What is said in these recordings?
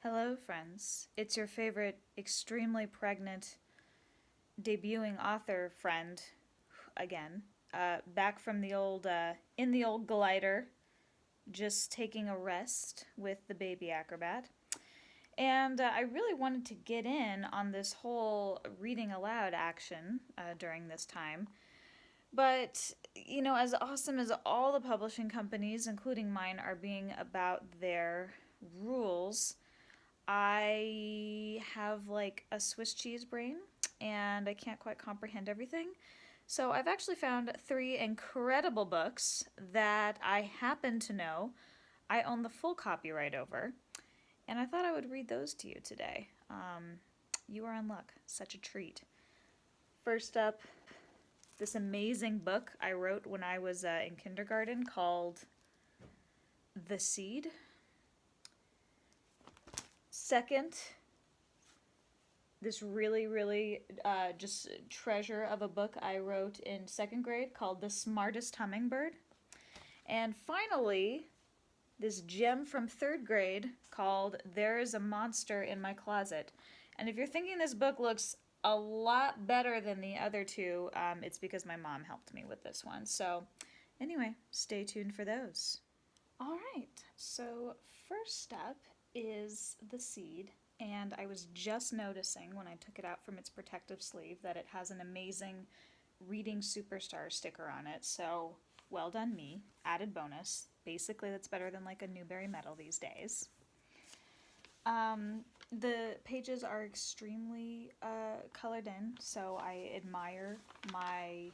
Hello, friends. It's your favorite, extremely pregnant, debuting author friend again. Back from the old, in the old glider, just taking a rest with the baby acrobat. And I really wanted to get in on this whole reading aloud action during this time. But, as awesome as all the publishing companies, including mine, are being about their rules, I have like a Swiss cheese brain and I can't quite comprehend everything. So I've actually found three incredible books that I happen to know I own the full copyright over, and I thought I would read those to you today. You are in luck. Such a treat. First up, this amazing book I wrote when I was in kindergarten called The Seed. Second, this really just treasure of a book I wrote in second grade called The Smartest Hummingbird. And finally, this gem from third grade called There is a Monster in My Closet. And if you're thinking this book looks a lot better than the other two, it's because my mom helped me with this one. So anyway, stay tuned for those. All right, so first up is The Seed, and I was just noticing when I took it out from its protective sleeve that it has an amazing Reading Superstar sticker on it, so well done me, added bonus. Basically that's better than like a Newbery medal these days. The pages are extremely colored in, so I admire my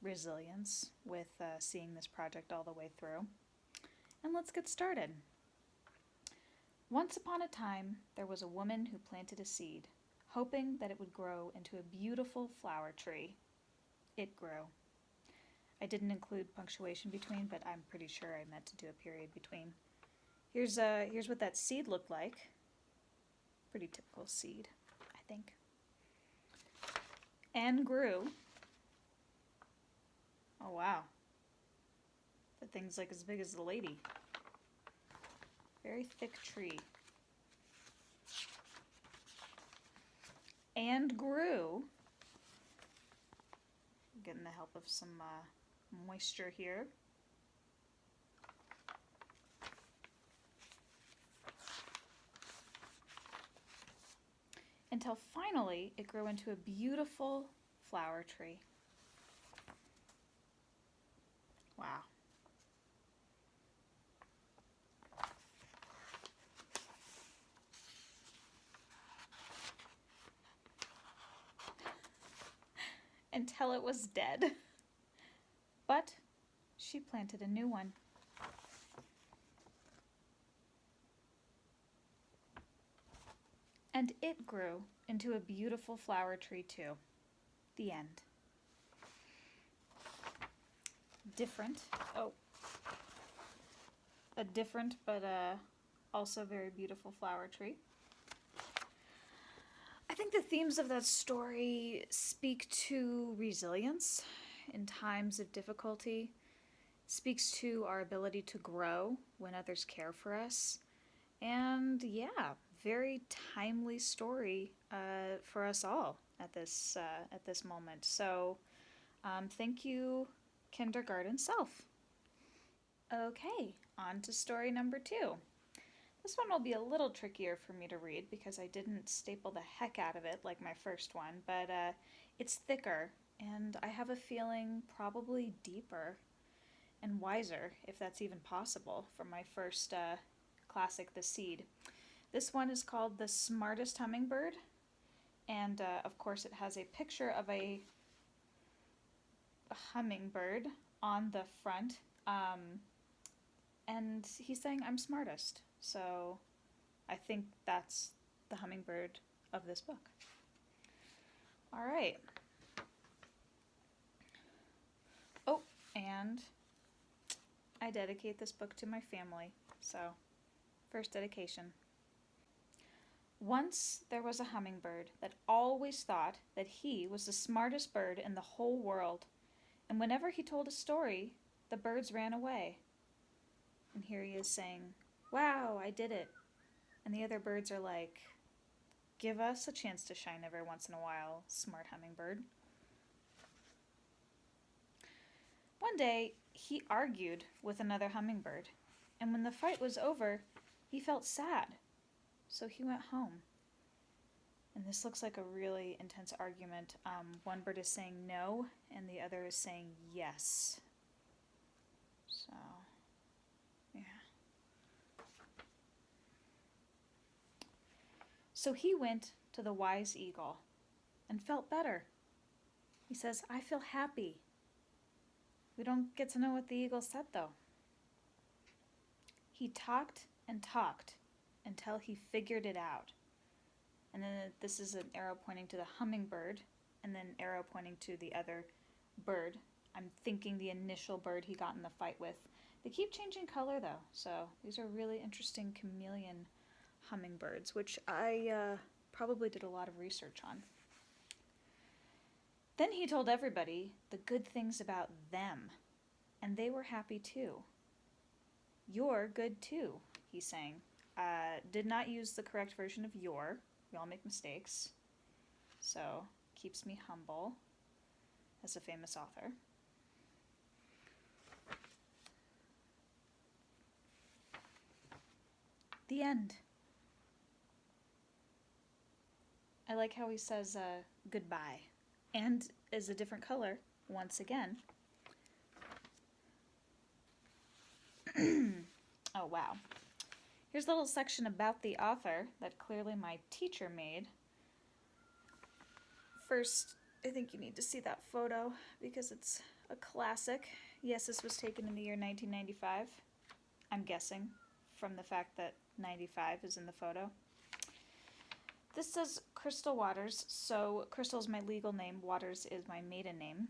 resilience with seeing this project all the way through. And let's get started. Once upon a time, there was a woman who planted a seed, hoping that it would grow into a beautiful flower tree. It grew. I didn't include punctuation between, but I'm pretty sure I meant to do a period between. Here's what that seed looked like. Pretty typical seed, I think. And grew. Oh wow. That thing's like as big as the lady. Very thick tree. And grew. Getting the help of some moisture here. Until finally it grew into a beautiful flower tree. Wow. Until it was dead. But she planted a new one. And it grew into a beautiful flower tree too. The end. Different. Oh. A different but also very beautiful flower tree. I think the themes of that story speak to resilience in times of difficulty, speaks to our ability to grow when others care for us, and yeah, very timely story for us all at this moment. So thank you, kindergarten self. Okay, on to story number 2. This one will be a little trickier for me to read because I didn't staple the heck out of it like my first one, but it's thicker, and I have a feeling probably deeper and wiser, if that's even possible, from my first classic, The Seed. This one is called The Smartest Hummingbird, and of course it has a picture of a hummingbird on the front, and he's saying, "I'm smartest." So I think that's the hummingbird of this book. All right. Oh, and I dedicate this book to my family. So, first dedication. Once there was a hummingbird that always thought that he was the smartest bird in the whole world, and whenever he told a story, the birds ran away. And here he is saying, "Wow, I did it. And the other birds are like, give us a chance to shine every once in a while, smart hummingbird. One day, he argued with another hummingbird, and when the fight was over, he felt sad, so he went home. And this looks like a really intense argument. One bird is saying no, and the other is saying yes. So, yeah. So he went to the wise eagle and felt better. He says, I feel happy. We don't get to know what the eagle said, though. He talked and talked until he figured it out. And then this is an arrow pointing to the hummingbird, and then an arrow pointing to the other bird. I'm thinking the initial bird he got in the fight with. They keep changing color, though, so these are really interesting chameleon hummingbirds, which I probably did a lot of research on. Then he told everybody the good things about them, and they were happy too. You're good too, he sang. Did not use the correct version of your. We all make mistakes. So, keeps me humble as a famous author. The end. I like how he says goodbye, and is a different color once again. Oh, wow. Here's a little section about the author that clearly my teacher made. First, I think you need to see that photo because it's a classic. Yes, this was taken in the year 1995. I'm guessing from the fact that 95 is in the photo. This says Crystal Waters, so Crystal is my legal name, Waters is my maiden name,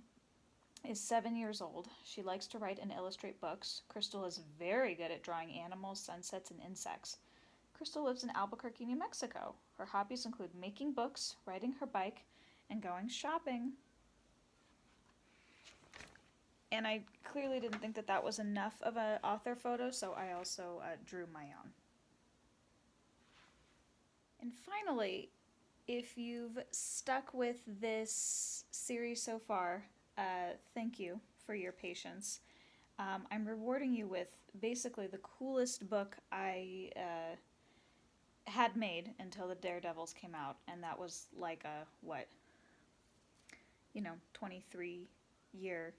is 7 years old. She likes to write and illustrate books. Crystal is very good at drawing animals, sunsets, and insects. Crystal lives in Albuquerque, New Mexico. Her hobbies include making books, riding her bike, and going shopping. And I clearly didn't think that that was enough of an author photo, so I also drew my own. And finally, if you've stuck with this series so far, thank you for your patience. I'm rewarding you with basically the coolest book I had made until the Daredevils came out, and that was like a, 23-year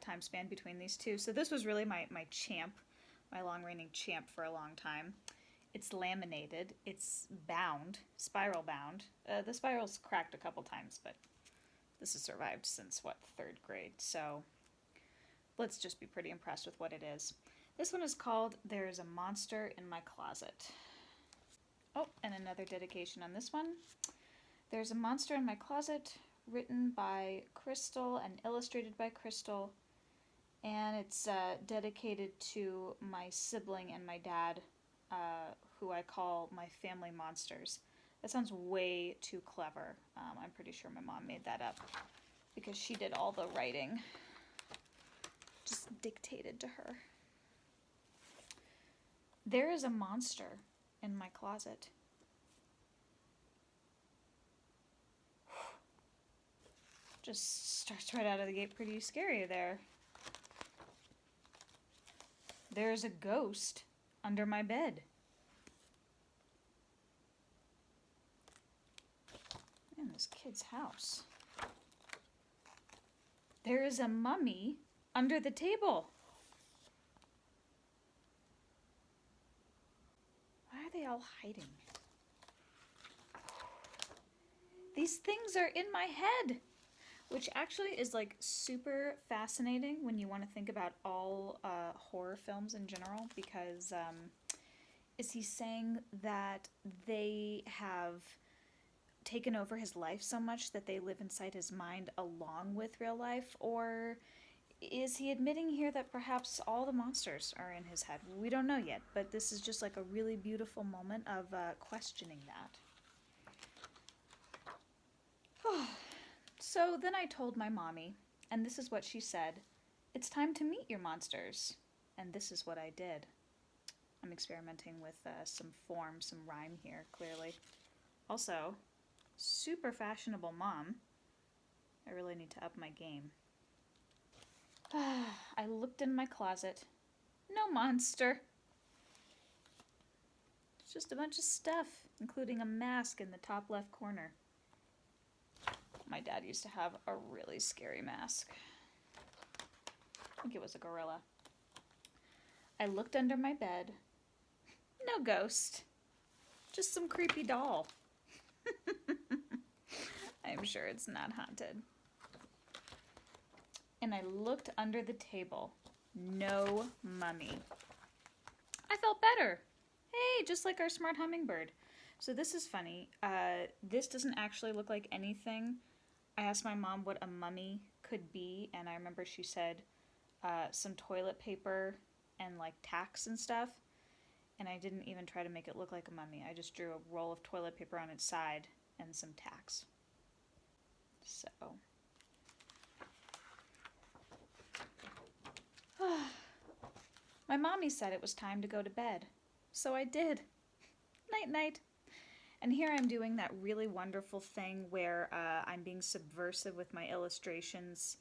time span between these two. So this was really my champ, my long-reigning champ for a long time. It's laminated, it's bound, spiral bound. The spiral's cracked a couple times, but this has survived since, 3rd grade, so let's just be pretty impressed with what it is. This one is called There's a Monster in My Closet. Oh, and another dedication on this one. There's a Monster in My Closet, written by Crystal and illustrated by Crystal, and it's dedicated to my sibling and my dad, who I call my family monsters. That sounds way too clever. I'm pretty sure my mom made that up because she did all the writing. Just dictated to her. There is a monster in my closet. Just starts right out of the gate pretty scary there. There's a ghost under my bed. In this kid's house. There is a mummy under the table. Why are they all hiding? These things are in my head, which actually is like super fascinating when you want to think about all horror films in general, because is he saying that they have taken over his life so much that they live inside his mind along with real life? Or is he admitting here that perhaps all the monsters are in his head? We don't know yet, but this is just like a really beautiful moment of questioning that. So then I told my mommy, and this is what she said. It's time to meet your monsters. And this is what I did. I'm experimenting with some form, some rhyme here, clearly. Also, super fashionable mom. I really need to up my game. I looked in my closet. No monster. It's just a bunch of stuff, including a mask in the top left corner. My dad used to have a really scary mask. I think it was a gorilla. I looked under my bed. No ghost. Just some creepy doll. I'm sure it's not haunted. And I looked under the table. No mummy. I felt better. Hey, just like our smart hummingbird. So this is funny. This doesn't actually look like anything. I asked my mom what a mummy could be, and I remember she said some toilet paper and like tacks and stuff. And I didn't even try to make it look like a mummy. I just drew a roll of toilet paper on its side and some tacks. So. My mommy said it was time to go to bed. So I did. Night night. And here I'm doing that really wonderful thing where I'm being subversive with my illustrations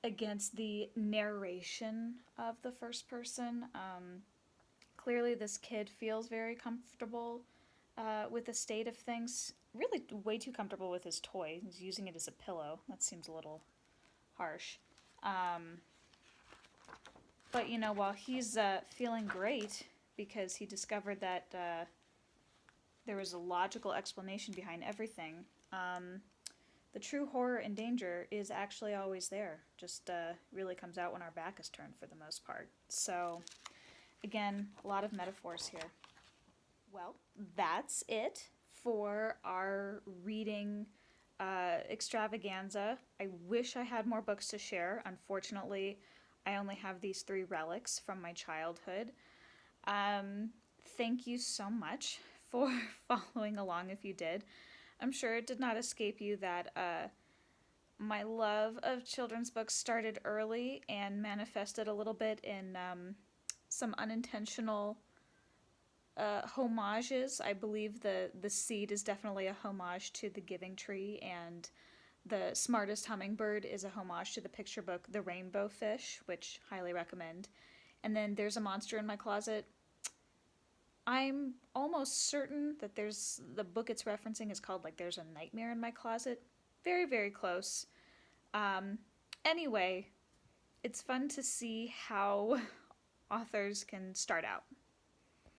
against the narration of the first person. Clearly this kid feels very comfortable with the state of things. Really way too comfortable with his toy. He's using it as a pillow. That seems a little harsh. But, you know, while he's feeling great because he discovered that there was a logical explanation behind everything, the true horror and danger is actually always there. Just really comes out when our back is turned for the most part. So, again, a lot of metaphors here. Well, that's it for our reading extravaganza. I wish I had more books to share. Unfortunately, I only have these 3 relics from my childhood. Thank you so much for following along if you did. I'm sure it did not escape you that my love of children's books started early and manifested a little bit in some unintentional homages. I believe the seed is definitely a homage to The Giving Tree, and the Smartest Hummingbird is a homage to the picture book The Rainbow Fish, which highly recommend. And then There's a Monster in My Closet. I'm almost certain that the book it's referencing is called like There's a Nightmare in My Closet. Very, very close. Anyway, it's fun to see how authors can start out.